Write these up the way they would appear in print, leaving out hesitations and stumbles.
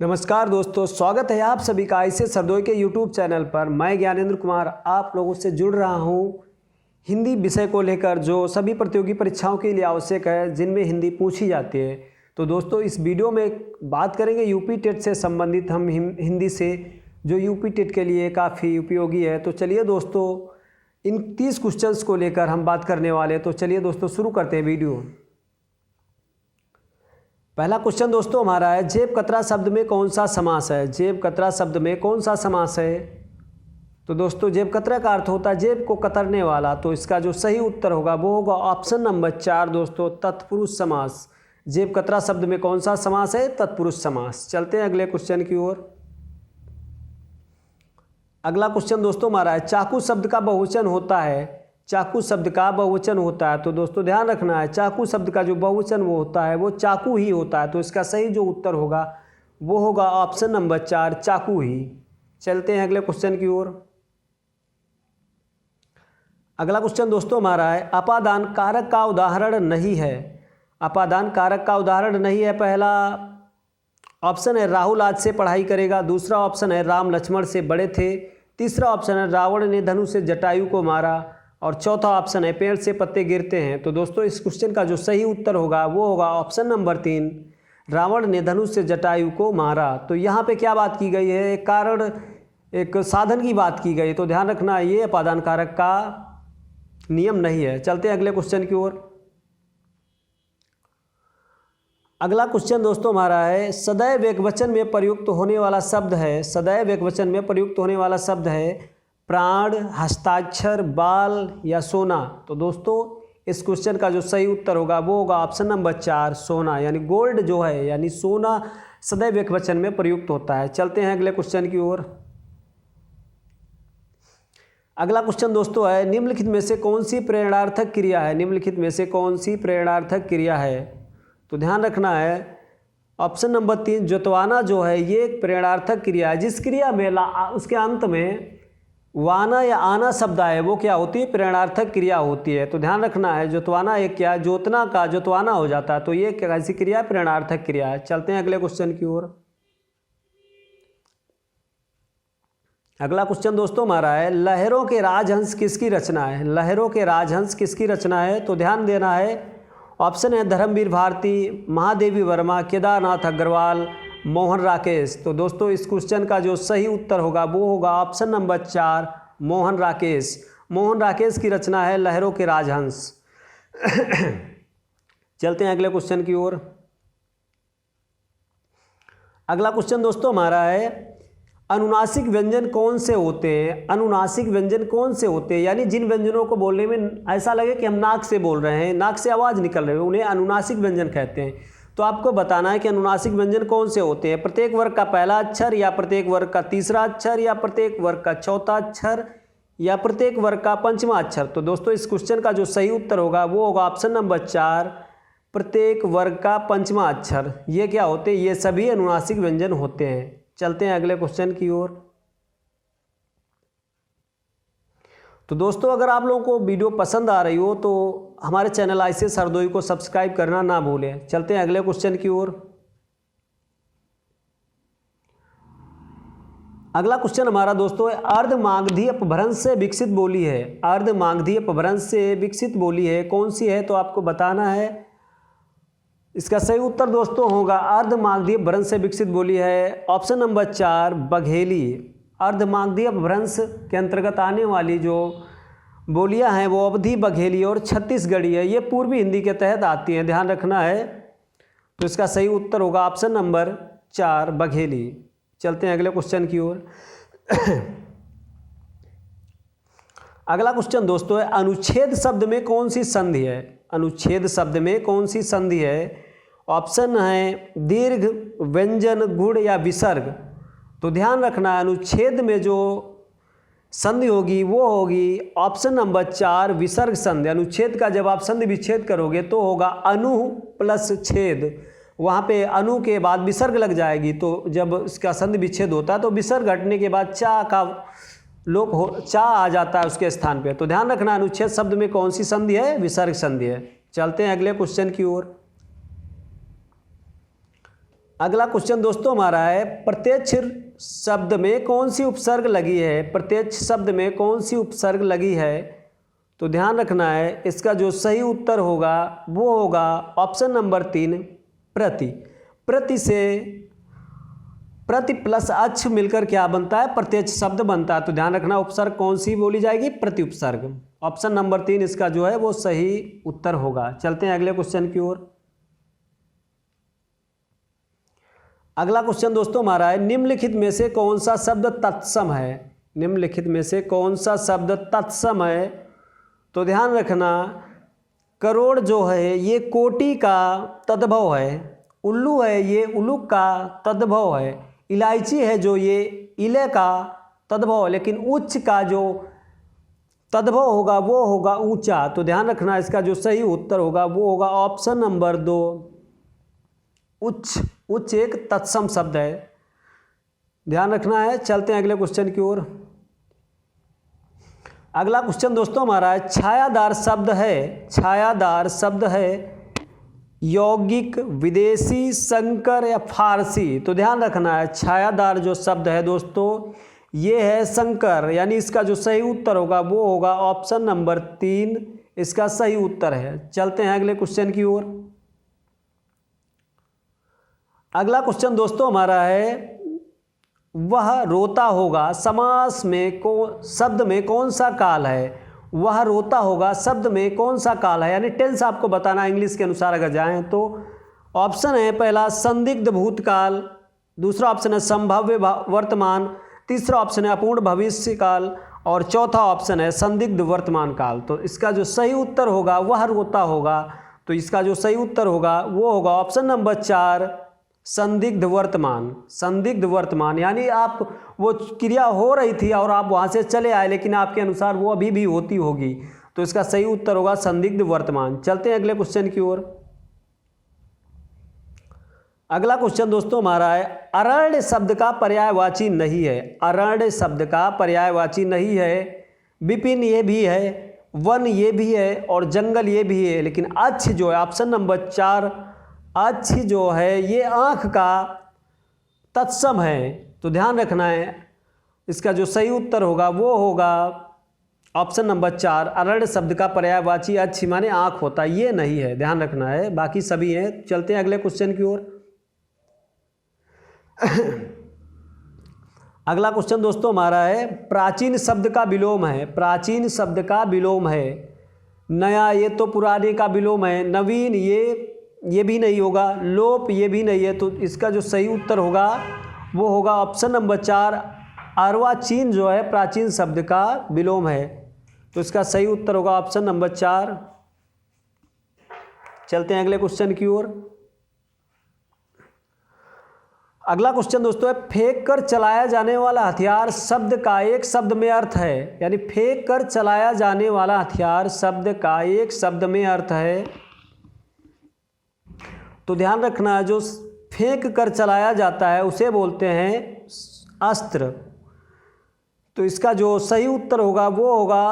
नमस्कार दोस्तों, स्वागत है आप सभी का ऐसे सरदोई के यूट्यूब चैनल पर। मैं ज्ञानेंद्र कुमार आप लोगों से जुड़ रहा हूं हिंदी विषय को लेकर, जो सभी प्रतियोगी परीक्षाओं के लिए आवश्यक है, जिनमें हिंदी पूछी जाती है। तो दोस्तों, इस वीडियो में बात करेंगे यूपी टेट से संबंधित हम हिंदी से, जो यूपी टेट के लिए काफ़ी उपयोगी है। तो चलिए दोस्तों, इन 30 क्वेश्चंस को लेकर हम बात करने वाले हैं। तो चलिए दोस्तों, शुरू करते हैं वीडियो। पहला क्वेश्चन दोस्तों हमारा है, जेब कतरा शब्द में कौन सा समास है? जेब कतरा शब्द में कौन सा समास है? तो दोस्तों, जेब कतरा का अर्थ होता है जेब को कतरने वाला। तो इसका जो सही उत्तर होगा वो होगा ऑप्शन नंबर 4 दोस्तों, तत्पुरुष समास। जेब कतरा शब्द में कौन सा समास है? तत्पुरुष समास। चलते हैं अगले क्वेश्चन की ओर। अगला क्वेश्चन दोस्तों हमारा है, चाकू शब्द का बहुवचन होता है। चाकू शब्द का बहुवचन होता है। तो दोस्तों ध्यान रखना है, चाकू शब्द का जो बहुवचन वो होता है वो चाकू ही होता है। तो इसका सही जो उत्तर होगा वो होगा ऑप्शन नंबर 4, चाकू ही। चलते हैं अगले क्वेश्चन की ओर। अगला क्वेश्चन दोस्तों हमारा है, अपादान कारक का उदाहरण नहीं है। अपादान कारक का उदाहरण नहीं है। पहला ऑप्शन है राहुल आज से पढ़ाई करेगा। दूसरा ऑप्शन है राम लक्ष्मण से बड़े थे। तीसरा ऑप्शन है रावण ने धनुष से जटायु को मारा। और चौथा ऑप्शन है पेड़ से पत्ते गिरते हैं। तो दोस्तों, इस क्वेश्चन का जो सही उत्तर होगा वो होगा ऑप्शन नंबर 3, रावण ने धनुष से जटायु को मारा। तो यहाँ पे क्या बात की गई है? एक कारण, एक साधन की बात की गई। तो ध्यान रखना, ये अपादान कारक का नियम नहीं है। चलते हैं अगले क्वेश्चन की ओर। अगला क्वेश्चन दोस्तों हमारा है, सदैव एकवचन में प्रयुक्त होने वाला शब्द है। सदैव एकवचन में प्रयुक्त होने वाला शब्द है प्राण, हस्ताक्षर, बाल या सोना। तो दोस्तों, इस क्वेश्चन का जो सही उत्तर होगा वो होगा ऑप्शन नंबर 4, सोना। यानी गोल्ड जो है, यानी सोना सदैव एकवचन में प्रयुक्त होता है। चलते हैं अगले क्वेश्चन की ओर। अगला क्वेश्चन दोस्तों है, निम्नलिखित में से कौन सी प्रेरणार्थक क्रिया है? निम्नलिखित में से कौन सी प्रेरणार्थक क्रिया है? तो ध्यान रखना है, ऑप्शन नंबर 3, जोतवाना जो है ये एक प्रेरणार्थक क्रिया है। जिस क्रिया में उसके अंत में वाना या आना शब्द आए वो क्या होती है? प्रेरणार्थक क्रिया होती है। तो ध्यान रखना है, जोतवाना एक क्या, जोतना का जोतवाना हो जाता है। तो ये कैसी क्रिया? प्रेरणार्थक क्रिया है। चलते हैं अगले क्वेश्चन की ओर। अगला क्वेश्चन दोस्तों हमारा है, लहरों के राजहंस किसकी रचना है? लहरों के राजहंस किसकी रचना है? तो ध्यान देना है, ऑप्शन है धर्मवीर भारती, महादेवी वर्मा, केदारनाथ अग्रवाल, मोहन राकेश। तो दोस्तों, इस क्वेश्चन का जो सही उत्तर होगा वो होगा ऑप्शन नंबर 4, मोहन राकेश। मोहन राकेश की रचना है लहरों के राजहंस। चलते हैं अगले क्वेश्चन की ओर। अगला क्वेश्चन दोस्तों हमारा है, अनुनासिक व्यंजन कौन से होते हैं? अनुनासिक व्यंजन कौन से होते हैं? यानी जिन व्यंजनों को बोलने में ऐसा लगे कि हम नाक से बोल रहे हैं, नाक से आवाज़ निकल रही है, उन्हें अनुनासिक व्यंजन कहते हैं। तो आपको बताना है कि अनुनासिक व्यंजन कौन से होते हैं। प्रत्येक वर्ग का पहला अक्षर, या प्रत्येक वर्ग का तीसरा अक्षर, या प्रत्येक वर्ग का चौथा अक्षर, या प्रत्येक वर्ग का पंचमा अक्षर। तो दोस्तों, इस क्वेश्चन का जो सही उत्तर होगा वो होगा ऑप्शन नंबर 4, प्रत्येक वर्ग का पंचमा अक्षर। ये क्या होते हैं? ये सभी अनुनासिक व्यंजन होते हैं। चलते हैं अगले क्वेश्चन की ओर। तो दोस्तों, अगर आप लोगों को वीडियो पसंद आ रही हो तो हमारे चैनल ऐसे सरदोई को सब्सक्राइब करना ना भूलें। चलते हैं अगले क्वेश्चन की ओर। अगला क्वेश्चन हमारा दोस्तों है, अर्धमागधी अपभ्रंश से विकसित बोली है। अर्धमागधी अपभ्रंश से विकसित बोली है, कौन सी है? तो आपको बताना है। इसका सही उत्तर दोस्तों होगा, अर्धमागधी अपभ्रंश से विकसित बोली है ऑप्शन नंबर 4, बघेली। अर्धमागधी अपभ्रंश के अंतर्गत आने वाली जो बोलियां हैं वो अवधी, बघेली और छत्तीसगढ़ी है। ये पूर्वी हिंदी के तहत आती हैं, ध्यान रखना है। तो इसका सही उत्तर होगा ऑप्शन नंबर 4, बघेली। चलते हैं अगले क्वेश्चन की ओर। अगला क्वेश्चन दोस्तों है, अनुच्छेद शब्द में कौन सी संधि है? अनुच्छेद शब्द में कौन सी संधि है? ऑप्शन है दीर्घ, व्यंजन, गुण या विसर्ग। तो ध्यान रखना, अनुच्छेद में जो संधि होगी वो होगी ऑप्शन नंबर 4, विसर्ग संधि। अनुच्छेद का जब आप संधि विच्छेद करोगे तो होगा अनु प्लस छेद। वहाँ पे अनु के बाद विसर्ग लग जाएगी। तो जब इसका संधि विच्छेद होता है तो विसर्ग हटने के बाद चा का लोप हो, चा आ जाता है उसके स्थान पे। तो ध्यान रखना, अनुच्छेद शब्द में कौन सी संधि है? विसर्ग संधि है। चलते हैं अगले क्वेश्चन की ओर। अगला क्वेश्चन दोस्तों हमारा है, प्रत्यक्ष शब्द में कौन सी उपसर्ग लगी है? प्रत्यक्ष शब्द में कौन सी उपसर्ग लगी है? तो ध्यान रखना है, इसका जो सही उत्तर होगा वो होगा ऑप्शन नंबर 3 प्रति। प्रति से प्रति प्लस अक्ष मिलकर क्या बनता है? प्रत्यक्ष शब्द बनता है। तो ध्यान रखना उपसर्ग कौन सी बोली जाएगी? प्रति उपसर्ग। ऑप्शन नंबर 3 इसका जो है वो सही उत्तर होगा। चलते हैं अगले क्वेश्चन की ओर। अगला क्वेश्चन दोस्तों हमारा है, निम्नलिखित में से कौन सा शब्द तत्सम है? निम्नलिखित में से कौन सा शब्द तत्सम है? तो ध्यान रखना, करोड़ जो है ये कोटि का तद्भव है, उल्लू है ये उलूक का तद्भव है, इलायची है जो ये इले का तद्भव है, लेकिन उच्च का जो तद्भव होगा वो होगा ऊंचा। तो ध्यान रखना इसका जो सही उत्तर होगा वो होगा ऑप्शन नंबर 2 उच्च। उच्च एक तत्सम शब्द है, ध्यान रखना है। चलते हैं अगले क्वेश्चन की ओर। अगला क्वेश्चन दोस्तों हमारा है, छायादार शब्द है, छायादार शब्द है यौगिक, विदेशी, संकर या फारसी? तो ध्यान रखना है, छायादार जो शब्द है दोस्तों ये है संकर, यानी इसका जो सही उत्तर होगा वो होगा ऑप्शन नंबर 3 इसका सही उत्तर है। चलते हैं अगले क्वेश्चन की ओर। अगला क्वेश्चन दोस्तों हमारा है, वह रोता होगा समास में शब्द में कौन सा काल है? वह रोता होगा शब्द में कौन सा काल है, यानी टेंस आपको बताना इंग्लिश के अनुसार अगर जाएं तो। ऑप्शन है पहला संदिग्ध भूतकाल, दूसरा ऑप्शन है संभाव्य वर्तमान, तीसरा ऑप्शन है अपूर्ण भविष्य काल और चौथा ऑप्शन है संदिग्ध वर्तमान काल। तो इसका जो सही उत्तर होगा वह रोता होगा, तो इसका जो सही उत्तर होगा वो होगा ऑप्शन नंबर 4 संदिग्ध वर्तमान। संदिग्ध वर्तमान यानी आप वो क्रिया हो रही थी और आप वहाँ से चले आए, लेकिन आपके अनुसार वो अभी भी होती होगी, तो इसका सही उत्तर होगा संदिग्ध वर्तमान। चलते हैं अगले क्वेश्चन की ओर। अगला क्वेश्चन दोस्तों हमारा है, अरण्य शब्द का पर्यायवाची नहीं है। अरण्य शब्द का पर्यायवाची नहीं है। विपिन ये भी है, वन ये भी है और जंगल ये भी है, लेकिन अच्छ जो है ऑप्शन नंबर 4 अच्छ जो है ये आँख का तत्सम है। तो ध्यान रखना है इसका जो सही उत्तर होगा वो होगा ऑप्शन नंबर 4 अरण्य शब्द का पर्यायवाची अच्छी माने आँख होता है, ये नहीं है, ध्यान रखना है, बाकी सभी हैं। चलते हैं अगले क्वेश्चन की ओर। अगला क्वेश्चन दोस्तों हमारा है, प्राचीन शब्द का विलोम है। प्राचीन शब्द का विलोम है। नया ये तो पुराने का विलोम है, नवीन ये भी नहीं होगा, लोप ये भी नहीं है। तो इसका जो सही उत्तर होगा वो होगा ऑप्शन नंबर 4 अर्वाचीन जो है प्राचीन शब्द का विलोम है। तो इसका सही उत्तर होगा ऑप्शन नंबर 4। चलते हैं अगले क्वेश्चन की ओर। अगला क्वेश्चन दोस्तों है, फेंक कर चलाया जाने वाला हथियार शब्द का एक शब्द में अर्थ है। यानी फेंक कर चलाया जाने वाला हथियार शब्द का एक शब्द में अर्थ है। तो ध्यान रखना, जो फेंक कर चलाया जाता है उसे बोलते हैं अस्त्र। तो इसका जो सही उत्तर होगा वो होगा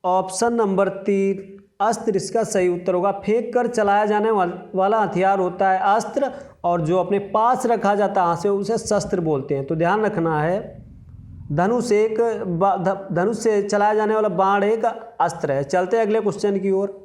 ऑप्शन नंबर 3 अस्त्र इसका सही उत्तर होगा। फेंक कर चलाया जाने वाला हथियार होता है अस्त्र, और जो अपने पास रखा जाता है से उसे शस्त्र बोलते हैं। तो ध्यान रखना है, धनुष से चलाया जाने वाला बाण एक अस्त्र है। चलते हैं अगले क्वेश्चन की ओर।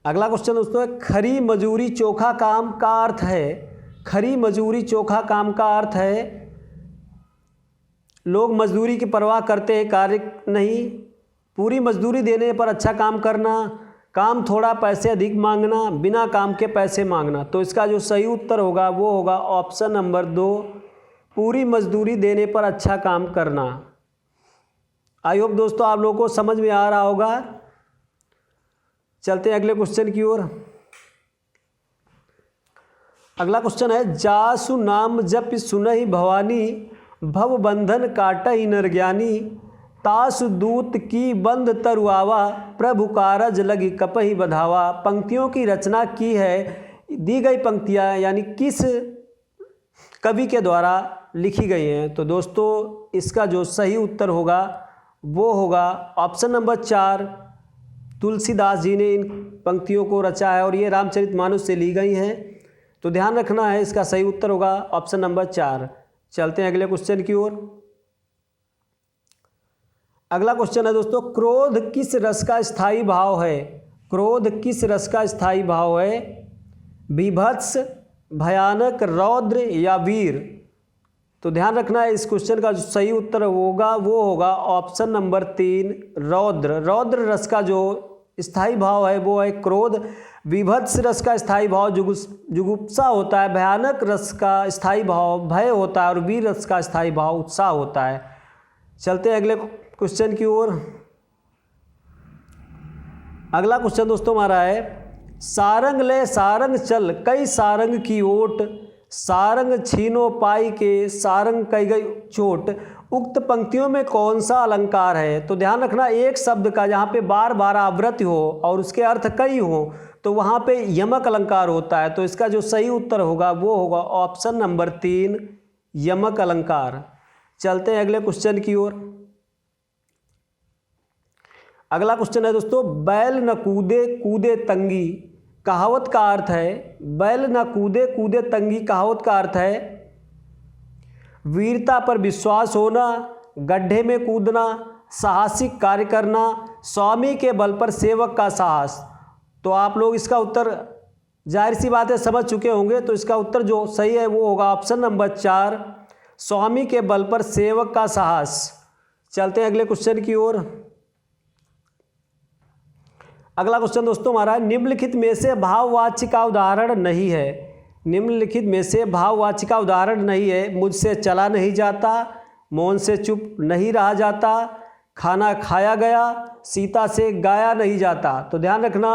अगला क्वेश्चन दोस्तों है, खरी मजूरी चोखा काम का अर्थ है। खरी मजूरी चोखा काम का अर्थ है लोग मजदूरी की परवाह करते हैं, कार्य नहीं, पूरी मजदूरी देने पर अच्छा काम करना, काम थोड़ा पैसे अधिक मांगना, बिना काम के पैसे मांगना। तो इसका जो सही उत्तर होगा वो होगा ऑप्शन नंबर 2 पूरी मजदूरी देने पर अच्छा काम करना। आई होप दोस्तों आप लोगों को समझ में आ रहा होगा। चलते हैं अगले क्वेश्चन की ओर। अगला क्वेश्चन है, जासु नाम जप सुनहि भवानी, भव बंधन काटहि नर ज्ञानी, तासु दूत की बंद तरुआवा, प्रभु कारज लगी कपहि बधावा। पंक्तियों की रचना की है, दी गई पंक्तियाँ यानी किस कवि के द्वारा लिखी गई हैं। तो दोस्तों इसका जो सही उत्तर होगा वो होगा ऑप्शन नंबर 4 तुलसीदास जी ने इन पंक्तियों को रचा है और ये रामचरितमानस से ली गई हैं। तो ध्यान रखना है, इसका सही उत्तर होगा ऑप्शन नंबर 4। चलते हैं अगले क्वेश्चन की ओर। अगला क्वेश्चन है दोस्तों, क्रोध किस रस का स्थायी भाव है? क्रोध किस रस का स्थायी भाव है? बीभत्स, भयानक, रौद्र या वीर? तो ध्यान रखना है, इस क्वेश्चन का जो सही उत्तर होगा वो होगा ऑप्शन नंबर 3 रौद्र। रौद्र रस का जो स्थायी भाव है वो है क्रोध। विभत्स रस का स्थायी भाव जुगुप्सा होता है। भयानक रस का स्थायी भाव भय होता है और वीर रस का स्थायी भाव उत्साह होता है। चलते हैं अगले क्वेश्चन की ओर। अगला क्वेश्चन दोस्तों हमारा है, सारंग ले सारंग चल कई सारंग की ओट, सारंग छीनो पाई के सारंग कई गई चोट, उक्त पंक्तियों में कौन सा अलंकार है? तो ध्यान रखना, एक शब्द का जहाँ पे बार बार आवृत्ति हो और उसके अर्थ कई हो तो वहाँ पे यमक अलंकार होता है। तो इसका जो सही उत्तर होगा वो होगा ऑप्शन नंबर 3 यमक अलंकार। चलते हैं अगले क्वेश्चन की ओर। अगला क्वेश्चन है दोस्तों, बैल न कूदे कूदे तंगी कहावत का अर्थ है। बैल न कूदे कूदे तंगी कहावत का अर्थ है वीरता पर विश्वास होना, गड्ढे में कूदना, साहसिक कार्य करना, स्वामी के बल पर सेवक का साहस। तो आप लोग इसका उत्तर जाहिर सी बात है समझ चुके होंगे। तो इसका उत्तर जो सही है वो होगा ऑप्शन नंबर 4 स्वामी के बल पर सेवक का साहस। चलते हैं अगले क्वेश्चन की ओर। अगला क्वेश्चन दोस्तों हमारा, निम्नलिखित में से भाववाच्य का उदाहरण नहीं है। निम्नलिखित में से भाववाच्य का उदाहरण नहीं है। मुझसे चला नहीं जाता, मौन से चुप नहीं रहा जाता, खाना खाया गया, सीता से गाया नहीं जाता। तो ध्यान रखना,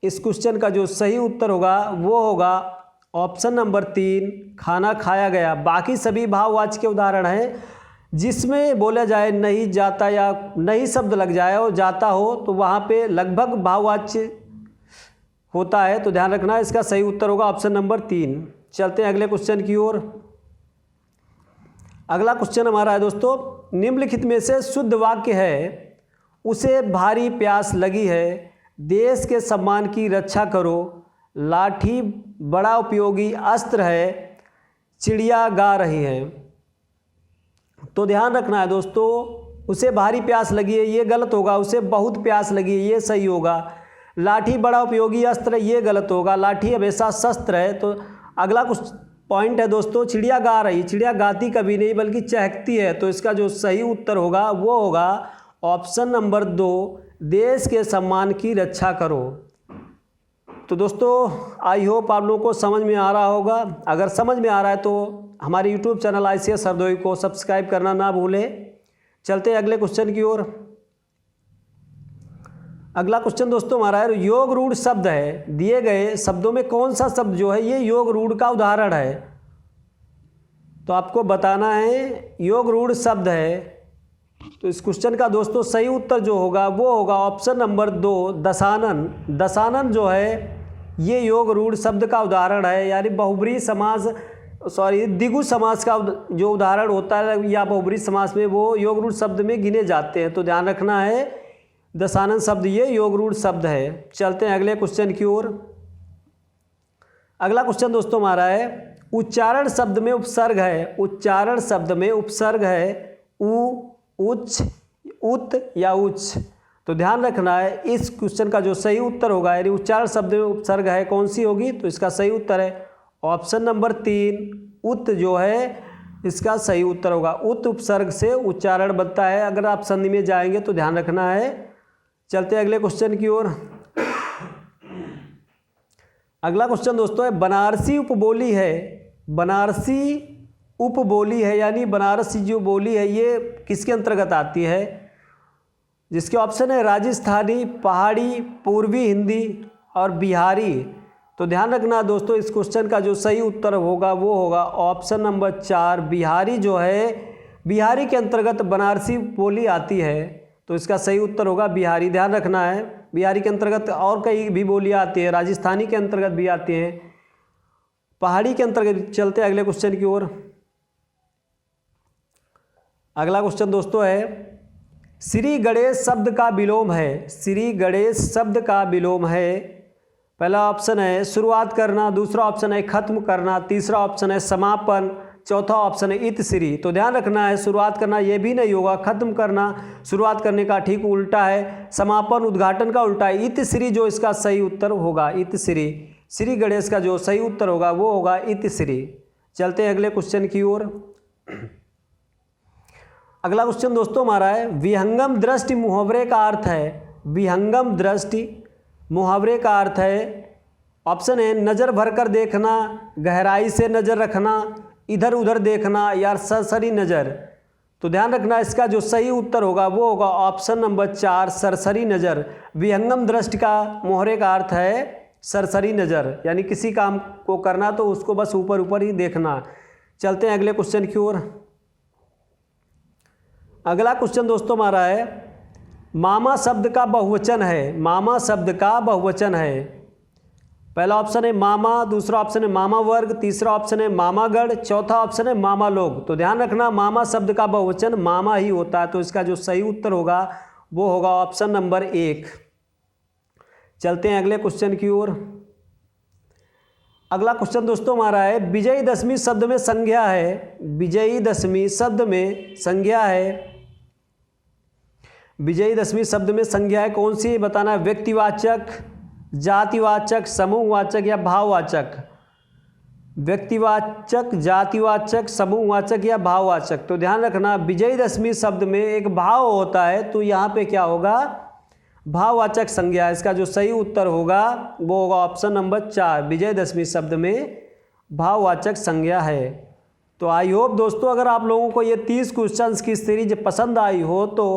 इस क्वेश्चन का जो सही उत्तर होगा वो होगा ऑप्शन नंबर 3 खाना खाया गया। बाकी सभी भाववाच्य के उदाहरण हैं जिसमें बोला जाए नहीं जाता या नहीं शब्द लग जाए और जाता हो तो वहाँ पे लगभग भाववाच्य होता है। तो ध्यान रखना, इसका सही उत्तर होगा ऑप्शन नंबर 3। चलते हैं अगले क्वेश्चन की ओर। अगला क्वेश्चन हमारा है दोस्तों, निम्नलिखित में से शुद्ध वाक्य है, उसे भारी प्यास लगी है, देश के सम्मान की रक्षा करो, लाठी बड़ा उपयोगी अस्त्र है, चिड़िया गा रही है। तो ध्यान रखना है दोस्तों, उसे भारी प्यास लगी है ये गलत होगा, उसे बहुत प्यास लगी है ये सही होगा, लाठी बड़ा उपयोगी अस्त्र ये गलत होगा, लाठी हमेशा शस्त्र है। तो अगला कुछ पॉइंट है दोस्तों, चिड़िया गा रही, चिड़िया गाती कभी नहीं बल्कि चहकती है। तो इसका जो सही उत्तर होगा वो होगा ऑप्शन नंबर 2 देश के सम्मान की रक्षा करो। तो दोस्तों आई होप आप लोगों को समझ में आ रहा होगा। अगर समझ में आ रहा है तो हमारे यूट्यूब चैनल ICS हरदोई को सब्सक्राइब करना ना भूलें। चलते हैं अगले क्वेश्चन की ओर। अगला क्वेश्चन दोस्तों हमारा है, योग रूढ़ शब्द है, दिए गए शब्दों में कौन सा शब्द जो है ये योग रूढ़ का उदाहरण है? तो आपको बताना है योग रूढ़ शब्द है। तो इस क्वेश्चन का दोस्तों सही उत्तर जो होगा वो होगा ऑप्शन नंबर 2 दशानन। दशानन जो है ये योग रूढ़ शब्द का उदाहरण है, यानी बहुब्रीहि समास द्विगु समास का जो उदाहरण होता है या बहुब्रीहि समास में वो योग रूढ़ शब्द में गिने जाते हैं। तो ध्यान रखना है दशानन शब्द ये योग रूढ़ शब्द है। चलते हैं अगले क्वेश्चन की ओर। अगला क्वेश्चन दोस्तों हमारा है, उच्चारण शब्द में उपसर्ग है। उच्चारण शब्द में उपसर्ग है उ, उच्च, उत या उच्च। तो ध्यान रखना है इस क्वेश्चन का जो सही उत्तर होगा, यानी उच्चारण शब्द में उपसर्ग है कौन सी होगी? तो इसका सही उत्तर है ऑप्शन नंबर 3 उत जो है इसका सही उत्तर होगा। उत उपसर्ग से उच्चारण बनता है। अगर आप संधि में जाएंगे तो ध्यान रखना है। चलते हैं अगले क्वेश्चन की ओर। अगला क्वेश्चन दोस्तों है, बनारसी उपबोली है। बनारसी उपबोली है यानी बनारसी जो बोली है ये किसके अंतर्गत आती है? जिसके ऑप्शन है राजस्थानी, पहाड़ी, पूर्वी हिंदी और बिहारी। तो ध्यान रखना दोस्तों इस क्वेश्चन का जो सही उत्तर होगा वो होगा ऑप्शन नंबर 4 बिहारी जो है बिहारी के अंतर्गत बनारसी बोली आती है। तो इसका सही उत्तर होगा बिहारी। ध्यान रखना है बिहारी के अंतर्गत और कई भी बोलियाँ आती है, राजस्थानी के अंतर्गत भी आती हैं, पहाड़ी के अंतर्गत। चलते हैं अगले क्वेश्चन की ओर। अगला क्वेश्चन दोस्तों है, श्री गणेश शब्द का विलोम है। श्री गणेश शब्द का विलोम है पहला ऑप्शन है शुरुआत करना, दूसरा ऑप्शन है खत्म करना, तीसरा ऑप्शन है समापन, चौथा ऑप्शन है इतश्री। तो ध्यान रखना है शुरुआत करना ये भी नहीं होगा, खत्म करना शुरुआत करने का ठीक उल्टा है, समापन उद्घाटन का उल्टा है, इतश्री जो इसका सही उत्तर होगा, इतश्री। श्री गणेश का जो सही उत्तर होगा वो होगा इतश्री। चलते हैं अगले क्वेश्चन की ओर। अगला क्वेश्चन दोस्तों हमारा है विहंगम दृष्टि मुहावरे का अर्थ है, विहंगम दृष्टि मुहावरे का अर्थ है, ऑप्शन है नज़र भर कर देखना, गहराई से नज़र रखना, इधर उधर देखना या सरसरी नज़र। तो ध्यान रखना इसका जो सही उत्तर होगा वो होगा ऑप्शन नंबर 4 सरसरी नज़र। विहंगम दृष्टि का मुहावरे का अर्थ है सरसरी नज़र, यानी किसी काम को करना तो उसको बस ऊपर ऊपर ही देखना। चलते हैं अगले क्वेश्चन की ओर। अगला क्वेश्चन दोस्तों हमारा है मामा शब्द का बहुवचन है, मामा शब्द का बहुवचन है। पहला ऑप्शन है मामा, दूसरा ऑप्शन है मामा वर्ग, तीसरा ऑप्शन है मामागढ़, चौथा ऑप्शन है मामा लोग। तो ध्यान रखना मामा शब्द का बहुवचन मामा ही होता है, तो इसका जो सही उत्तर होगा वो होगा ऑप्शन नंबर 1। चलते हैं अगले क्वेश्चन की ओर। अगला क्वेश्चन दोस्तों हमारा है विजयदशमी शब्द में संज्ञा है, विजयदशमी शब्द में संज्ञा है, विजयदशमी शब्द में संज्ञा है कौन सी बताना है, व्यक्तिवाचक, जातिवाचक, समूहवाचक या भाववाचक। व्यक्तिवाचक, जातिवाचक, समूहवाचक या भाववाचक। तो ध्यान रखना विजयदशमी शब्द में एक भाव होता है, तो यहाँ पे क्या होगा भाववाचक संज्ञा। इसका जो सही उत्तर होगा वो होगा ऑप्शन नंबर 4, विजयदशमी शब्द में भाववाचक संज्ञा है। तो आई होप दोस्तों अगर आप लोगों को ये 30 क्वेश्चंस की सीरीज पसंद आई हो तो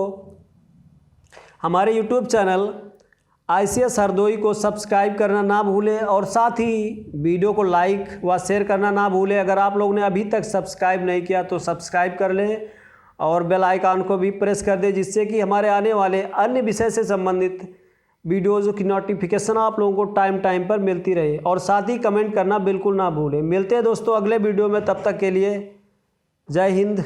हमारे यूट्यूब चैनल ICS हरदोई को सब्सक्राइब करना ना भूलें और साथ ही वीडियो को लाइक व शेयर करना ना भूलें। अगर आप लोगों ने अभी तक सब्सक्राइब नहीं किया तो सब्सक्राइब कर लें और बेल आइकन को भी प्रेस कर दें, जिससे कि हमारे आने वाले अन्य विषय से संबंधित वीडियोज़ की नोटिफिकेशन आप लोगों को टाइम पर मिलती रहे। और साथ ही कमेंट करना बिल्कुल ना भूलें। मिलते हैं दोस्तों अगले वीडियो में, तब तक के लिए जय हिंद।